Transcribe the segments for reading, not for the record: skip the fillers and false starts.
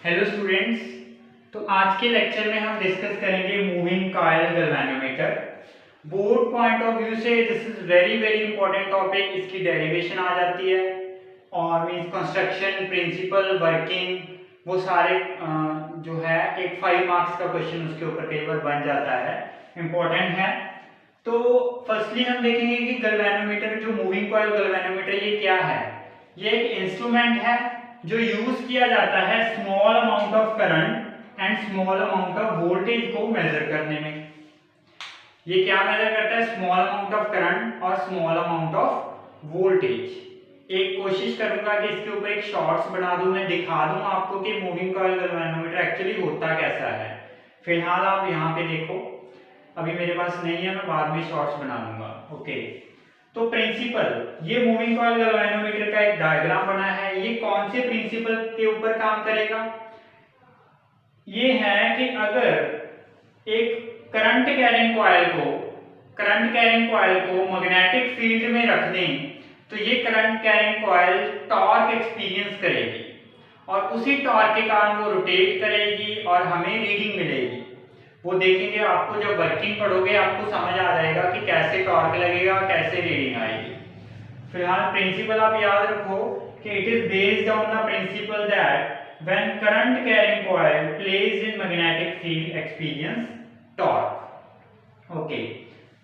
Hello students. तो आज के लेक्चर में हम डिस्कस करेंगे moving coil galvanometer. Board point of view से this is very very important topic. इसकी डेरिवेशन आ जाती है और मींस कंस्ट्रक्शन, प्रिंसिपल, वर्किंग, वो सारे जो है एक 5 मार्क्स का क्वेश्चन उसके ऊपर कई बार बन जाता है, इंपॉर्टेंट है। तो फर्स्टली हम देखेंगे कि गैल्वेनोमीटर, जो मूविंग कॉइल गैल्वेनोमीटर, ये क्या है। ये एक इंस्ट्रूमेंट है जो यूज किया जाता है small amount of current and small amount of voltage को मेजर करने में। ये क्या मेजर करता है? स्मॉल अमाउंट ऑफ करंट और स्मॉल अमाउंट ऑफ वोल्टेज। एक कोशिश करूंगा कि इसके ऊपर एक शॉर्ट्स बना दूं, मैं दिखा दूं आपको कि मूविंग कॉइल गैल्वेनोमीटर एक्चुअली होता कैसा है। फिलहाल आप यहाँ पे देखो, अभी मेरे पास नहीं है, मैं बाद में शॉर्ट्स बना लूंगा। ओके, तो प्रिंसिपल, ये मूविंग कॉइल गैल्वेनोमीटर का एक डायग्राम बना है। ये कौन से प्रिंसिपल के ऊपर काम करेगा? ये है कि अगर एक करंट कैरिंग कॉइल को मैग्नेटिक फील्ड में रख दें तो ये current carrying coil torque experience करेगी और उसी टॉर्क के कारण वो रोटेट करेगी और हमें रीडिंग मिलेगी। वो देखेंगे, आपको जब वर्किंग पढ़ोगे आपको समझ आ जाएगा कि कैसे टॉर्क लगेगा, कैसे रीडिंग आएगी। फिलहाल प्रिंसिपल आप याद रखो कि it is based on the principal that when current carrying coil placed in magnetic field experience torque. Okay,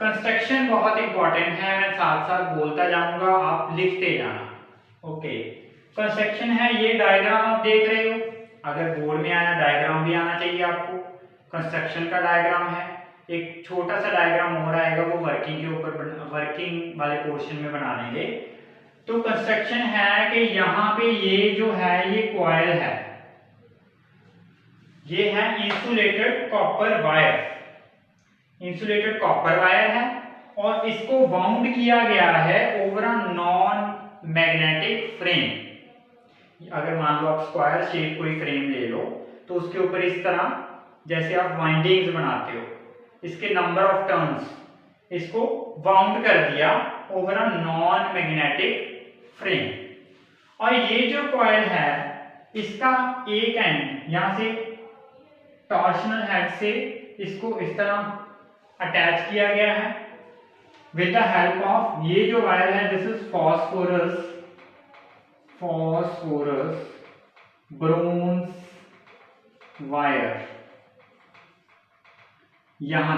construction बहुत इंपॉर्टेंट है, मैं साथ साथ बोलता जाऊंगा, आप लिखते जाना। ओके, कंस्ट्रक्शन है, ये डायग्राम आप देख रहे हो। अगर बोर्ड में आया डायग्राम भी आना चाहिए आपको। कंस्ट्रक्शन का डायग्राम है, एक छोटा सा डायग्राम और आएगा, वो वर्किंग के ऊपर, वर्किंग वाले पोर्शन में बना देंगे। तो कंस्ट्रक्शन है कि यहाँ पे ये जो है ये कॉइल है, ये है insulated copper wire, insulated copper wire है और इसको वाउंड किया गया है over a non magnetic frame. अगर मान लो आप स्क्वायर शेप कोई फ्रेम ले लो तो उसके ऊपर इस तरह जैसे आप वाइंडिंग्स बनाते हो, इसके नंबर ऑफ टर्न्स, इसको वाउंड कर दिया over a non magnetic frame. और ये जो कॉइल है इसका एक एंड यहां से टॉर्शनल हेड से इसको इस तरह अटैच किया गया है विद द हेल्प ऑफ, ये जो वायर है this is phosphorus bronze wire. यहां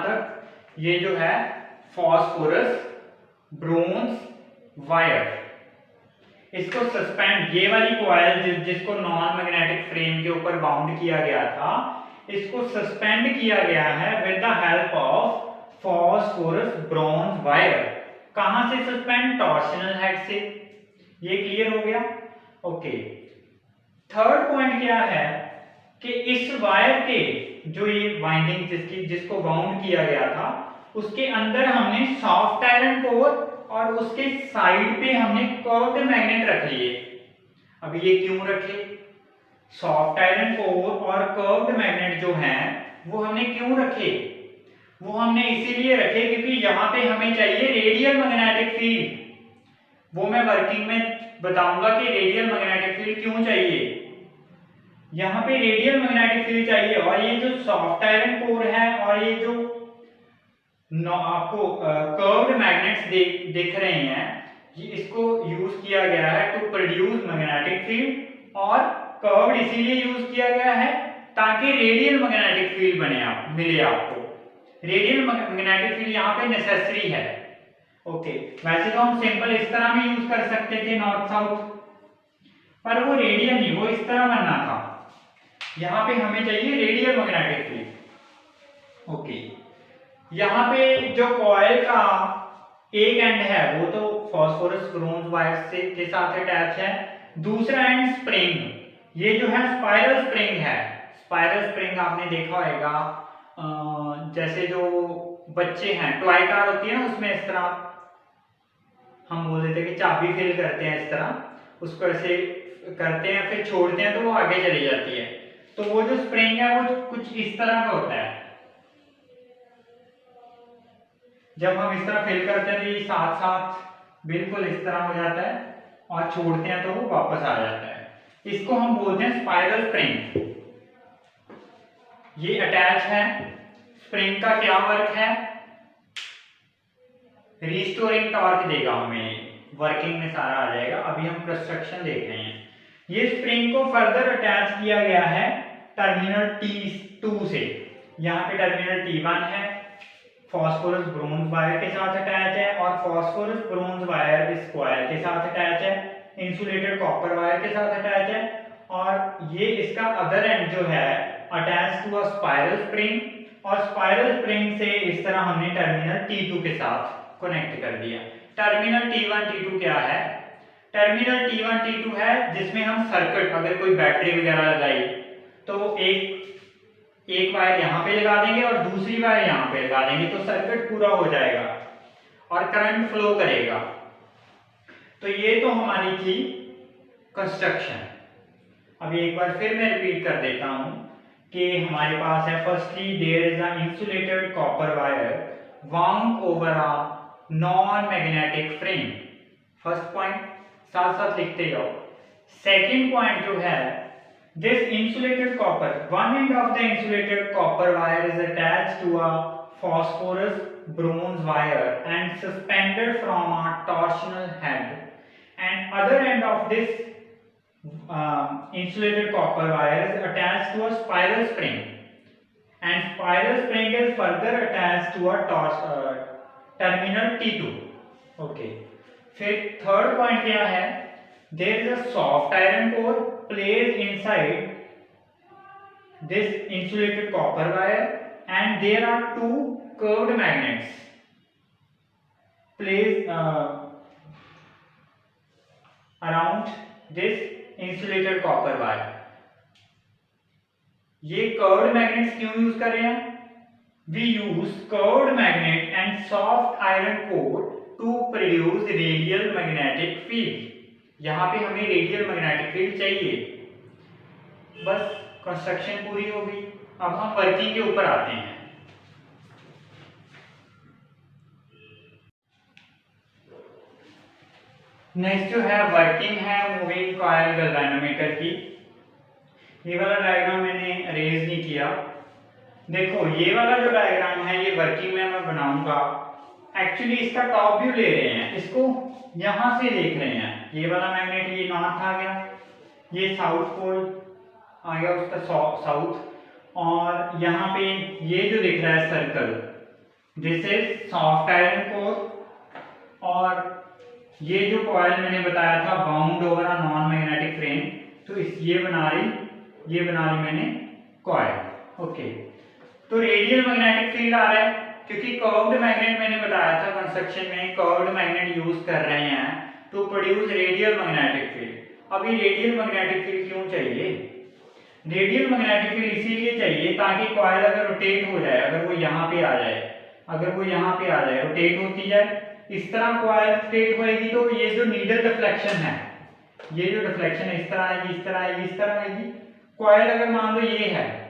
तक ये जो है फॉस्फोरस ब्रोंज वायर। इसको सस्पेंड, ये वाली कॉइल जिसको नॉन मैग्नेटिक फ्रेम के ऊपर बाउंड किया गया था, इसको सस्पेंड किया गया है with the help of phosphorus bronze wire. कहां से सस्पेंड? टॉर्शनल हेड से। ये क्लियर हो गया? ओके, थर्ड पॉइंट क्या है कि इस वायर के जो ये वाइंडिंग जिसको बाउंड किया गया था, उसके अंदर हमने सॉफ्ट आयरन कोर और उसके साइड पे हमने कर्व्ड मैग्नेट रख लिए। अब ये क्यों रखे? सॉफ्ट आयरन कोर और कर्व्ड मैग्नेट जो हैं वो हमने क्यों रखे? वो हमने इसीलिए रखे क्योंकि यहाँ पे हमें चाहिए रेडियल मैग्नेटिक फील्ड। वो मैं वर्किंग में बताऊंगा कि रेडियल मैग्नेटिक फील्ड क्यों चाहिए। यहाँ पे रेडियल मैग्नेटिक फील्ड चाहिए और ये जो सॉफ्ट आयरन कोर है और ये जो आपको कर्व्ड मैग्नेट्स दिख रहे हैं, ये इसको यूज किया गया है टू प्रोड्यूस मैग्नेटिक फील्ड, और कर्व्ड इसीलिए यूज किया गया है ताकि रेडियल मैग्नेटिक फील्ड मिले आपको। रेडियल मैग्नेटिक फील्ड यहाँ पे नेसेसरी है। ओके, वैसे तो हम सिंपल इस तरह भी यूज कर सकते थे नॉर्थ साउथ, पर वो रेडियल नहीं, वो इस तरह बनना था। यहाँ पे हमें चाहिए रेडियल मैग्नेटिक फील्ड। ओके, यहाँ पे जो कॉइल का एक एंड है वो तो फॉस्फोरस ब्रोंज वायर से के साथ अटैच है, दूसरा एंड स्प्रिंग, ये जो है स्पाइरल स्प्रिंग है। स्पाइरल स्प्रिंग आपने देखा होगा, जैसे जो बच्चे हैं, टॉय कार होती है ना, उसमें इस तरह हम बोल देते हैं कि चाबी फिल करते हैं, इस तरह उसको ऐसे करते हैं फिर छोड़ते हैं तो वो आगे चली जाती है। तो वो जो स्प्रिंग है वो कुछ इस तरह का होता है। जब हम इस तरह फिल करते हैं तो ये साथ साथ बिल्कुल इस तरह हो जाता है और छोड़ते हैं तो वो वापस आ जाता है। इसको हम बोलते हैं स्पाइरल स्प्रिंग। ये अटैच है। स्प्रिंग का क्या वर्क है? रिस्टोरिंग टॉर्क देगा हमें, वर्किंग में सारा आ जाएगा। अभी हम कंस्ट्रक्शन देख रहे हैं। ये स्प्रिंग को फर्दर अटैच किया गया है टर्मिनल T2 से। यहाँ पे टर्मिनल T1 है, फास्फोरस ब्रोंज वायर के साथ अटैच है, और फास्फोरस ब्रोंज वायर इस कॉइल के साथ अटैच है, इंसुलेटेड कॉपर वायर के साथ अटैच है, और ये इसका अदर एंड जो है attach to a spiral spring, और स्पाइरल स्प्रिंग से इस तरह हमने टर्मिनल T2 के साथ कनेक्ट कर दिया। टर्मिनल T1 T2 क्या है? टर्मिनल T1 T2 है जिसमें हम सर्किट, अगर कोई बैटरी वगैरह लगाई तो एक वायर यहाँ पे लगा देंगे और दूसरी वायर यहाँ पे लगा देंगे, तो सर्किट पूरा हो जाएगा और करंट फ्लो करेगा। तो ये तो हमारी थी कंस्ट्रक्शन। अभी एक बार फिर मैं रिपीट कर देता हूं कि हमारे पास है, firstly there is a insulated copper wire wound over a non-magnetic frame। First point साथ साथ लिखते जाओ। सेकंड पॉइंट जो है, this insulated copper, one end of the insulated copper wire is attached to a phosphorus bronze wire and suspended from a torsional head, and other end of this insulated copper wire is attached to a spiral spring, and spiral spring is further attached to a terminal T2। okay, फिर third point क्या है? there is a soft iron core placed inside this insulated copper wire, and there are two curved magnets placed around this insulated copper wire। ये curved magnets क्यों use कर रहे हैं? We use curved magnet and soft iron core to produce radial magnetic field. यहां पे हमें radial magnetic field चाहिए। बस कंस्ट्रक्शन पूरी हो गई। अब हम वर्किंग के ऊपर आते हैं। नेक्स्ट जो है वर्किंग है मूविंग कॉइल गैल्वेनोमीटर की। ये वाला डायग्राम मैंने अरेंज नहीं किया। देखो ये वाला जो डायग्राम है ये वर्किंग में मैं बनाऊंगा। एक्चुअली इसका टॉप व्यू ले रहे हैं, इसको यहां से देख रहे हैं। ये वाला मैग्नेट ये नॉर्थ आ गया, ये साउथ पोल आ गया उसका साउथ, और यहाँ पे ये जो दिख रहा है circle, this is soft iron core, और ये जो कॉइल मैंने बताया था bound over a non magnetic frame, तो इस ये बना ली मैंने कॉइल। ओके, तो रेडियल मैग्नेटिक फील्ड आ रहा है क्योंकि कर्व्ड मैग्नेट मैंने बताया था कंस्ट्रक्शन में कर्व्ड मैग्नेट यूज कर रहे हैं to produce radial magnetic field. अभी रेडियल मैग्नेटिक फील्ड क्यों चाहिए? रेडियल मैग्नेटिक फील्ड इसीलिए चाहिए ताकि कॉइल अगर रोटेट हो जाए, अगर वो यहाँ पे आ जाए, रोटेट होती जाए, इस तरह कॉइल रोटेट होएगी, तो ये जो नीडल डिफ्लेक्शन है, ये जो डिफ्लेक्शन है इस तरह आएगी, इस तरह आएगी, इस तरह आएगी। कॉइल अगर मान लो ये है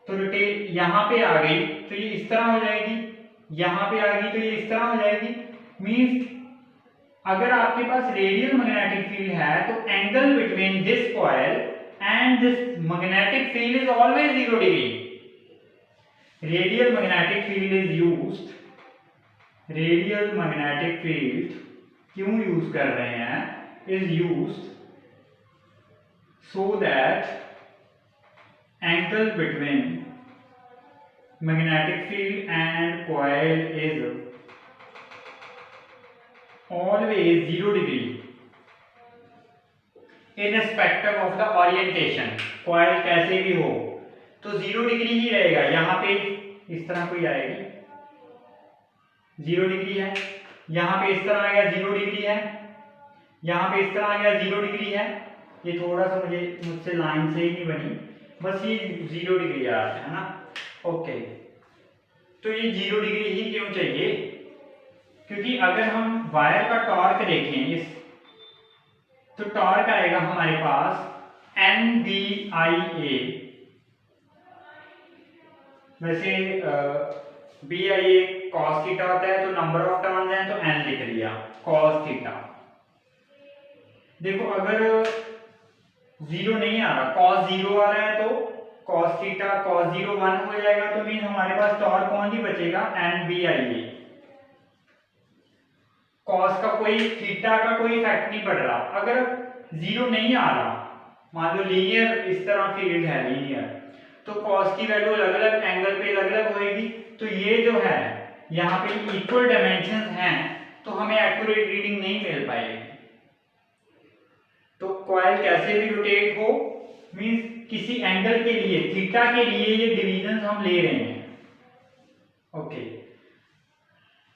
तो रोटेट यहाँ पे आ गई तो ये इस तरह हो जाएगी, यहाँ पे आ गई तो ये इस तरह हो जाएगी। मींस अगर आपके पास रेडियल मैग्नेटिक फील्ड है तो angle between this coil and this magnetic field is always 0 degree. Radial magnetic field is used, radial magnetic field क्यों यूज कर रहे हैं? Is used so that angle between magnetic field and coil is always 0 degree irrespective of the orientation। coil कैसे भी हो तो 0 degree ही रहेगा। यहाँ पे इस तरह कोई आएगी 0 डिग्री है, यहाँ पे इस तरह आ गया 0 डिग्री है, यहाँ पे इस तरह आ गया 0 डिग्री है। ये थोड़ा सा मुझसे लाइन से ही नहीं बनी, बस ये 0 डिग्री आ रहा है ना। ओके, तो ये 0 डिग्री ही क्यों चाहिए? क्योंकि अगर हम वायर का टॉर्क देखें तो टॉर्क आएगा हमारे पास NBIA। वैसे BIA cos थीटा होता है, तो नंबर ऑफ टर्न्स हैं तो N लिख लिया cos थीटा। देखो अगर जीरो नहीं आ रहा, cos जीरो आ रहा है तो cos थीटा cos जीरो 1 हो जाएगा, तो मीन हमारे पास टॉर्क कौन ही बचेगा, N B I A. cos का कोई थीटा का कोई इफेक्ट नहीं पड़ रहा। अगर जीरो नहीं आ रहा, मान लो लीनियर इस तरह फील्ड है लीनियर, तो cos की वैल्यू अलग अलग एंगल पे अलग अलग होएगी। तो ये जो है यहाँ पे इक्वल डायमेंशंस हैं, तो हमें एक्यूरेट रीडिंग नहीं मिल पाएगी। तो कॉइल कैसे भी रोटेट हो, मींस किसी एंगल के लिए थीटा के लिए ये डिवीजन हम ले रहे हैं। ओके,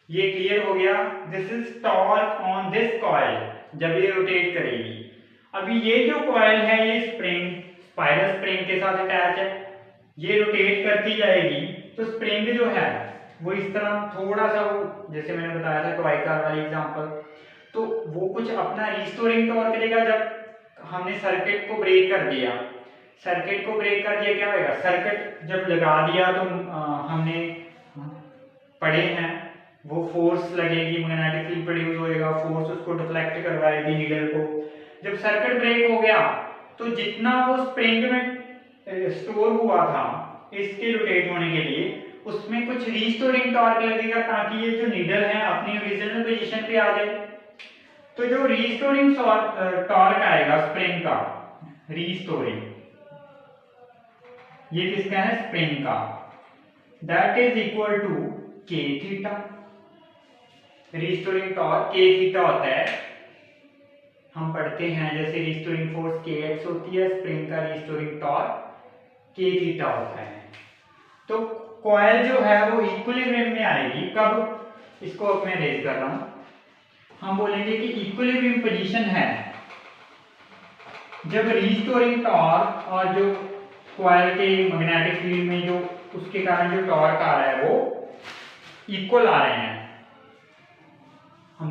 ये क्लियर हो गया। This is torque on this coil जब ये रोटेट करेगी। अभी ये जो कॉइल है ये स्प्रिंग, स्पाइरल स्प्रिंग के साथ अटैच है, ये रोटेट करती जाएगी, तो स्प्रिंग जो है वो इस तरह थोड़ा सा, वो जैसे मैंने बताया था टॉय कार वाली एग्जांपल, तो वो कुछ अपना रिस्टोरिंग टॉर्क करेगा। जब हमने सर्किट को ब्रेक कर दिया, सर्किट को ब्रेक कर दिया, क्या होगा, सर्किट जब लगा दिया तो हमने पढ़े हैं वो फोर्स लगेगी, मैग्नेटिक फील्ड प्रोड्यूस होएगा, फोर्स उसको डिफ्लेक्ट करवाएगी नीडल को। जब सर्किट ब्रेक हो गया तो जितना वो स्प्रिंग में स्टोर हुआ था इसके रोटेट होने के लिए, उसमें कुछ रीस्टोरिंग टॉर्क लगेगा ताकि ये जो नीडल है अपनी ओरिजिनल पोजीशन पे आ जाए। तो जो रीस्टोरिंग टॉर्क आएगा स्प्रिंग का, रीस्टोरिंग, ये किसका है, स्प्रिंग का, दैट इज इक्वल टू के थीटा। रीस्टोरिंग टॉर्क के थीटा होता है, हम पढ़ते हैं जैसे रीस्टोरिंग फोर्स के एक्स होती है, स्प्रिंग का रीस्टोरिंग टॉर्क के थीटा होता है। तो कॉइल जो है वो इक्विलिब्रियम में आएगी कब, इसको अब मैं रेज कर रहा हूं, हम बोलेंगे कि इक्विलिब्रियम पोजीशन है जब रीस्टोरिंग टॉर्क और जो कॉइल के मैग्नेटिक फील्ड में जो उसके कारण जो टॉर्क आ रहा है वो इक्वल आ रहे हैं। हम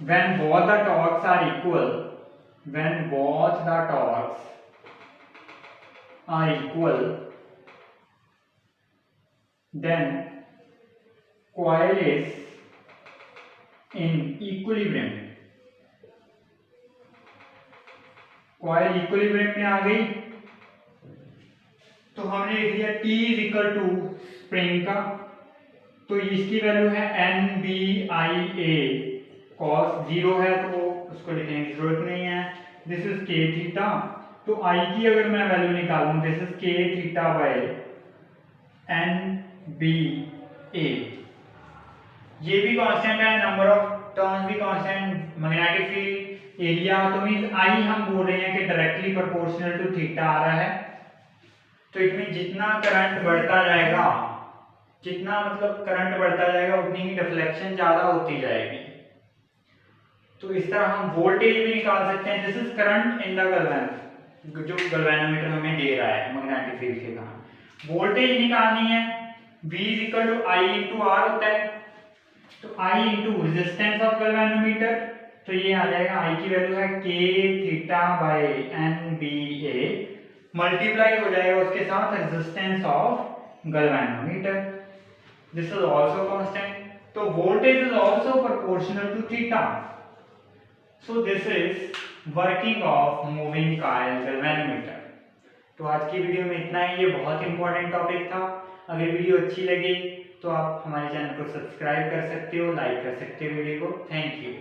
when both the torques are equal, when both the torques are equal, then coil is in equilibrium। coil equilibrium में आ गई तो हमने लिख दिया T is equal to spring का, तो इसकी वैल्यू है N B I A, cos zero है तो उसको लिखने की जरूरत नहीं है। दिस इज के थीटा, तो आई की अगर मैं वैल्यू निकालूं, दिस इज के थीटा बाय एन बी ए, ये भी कांस्टेंट है, नंबर ऑफ टर्न्स भी कांस्टेंट, मैग्नेटिक फील्ड एरिया, तो मींस आई हम बोल रहे हैं कि डायरेक्टली प्रोपोर्शनल टू थीटा आ रहा है। तो इसमें जितना करंट बढ़ता जाएगा, जितना मतलब करंट बढ़ता जाएगा उतनी ही डिफ्लेक्शन ज्यादा होती जाएगी। तो इस तरह हम वोल्टेज भी निकाल सकते हैं। This is current in the galvan, जो गैल्वेनोमीटर हमें दे रहा है मैग्नेटिक फील्ड के कारण। वोल्टेज निकालनी है, V is equal to I into R होता है, तो I into resistance of galvanometer, तो ये आ जाएगा I की वैल्यू है K theta by N B A, multiply हो जाएगा उसके साथ resistance of galvanometer, this is also constant, तो voltage is also proportional to theta. So this is working of moving coil galvanometer। तो आज की वीडियो में इतना ही, ये बहुत इंपॉर्टेंट टॉपिक था। अगर वीडियो अच्छी लगी तो आप हमारे चैनल को सब्सक्राइब कर सकते हो, लाइक कर सकते हो वीडियो को। Thank you.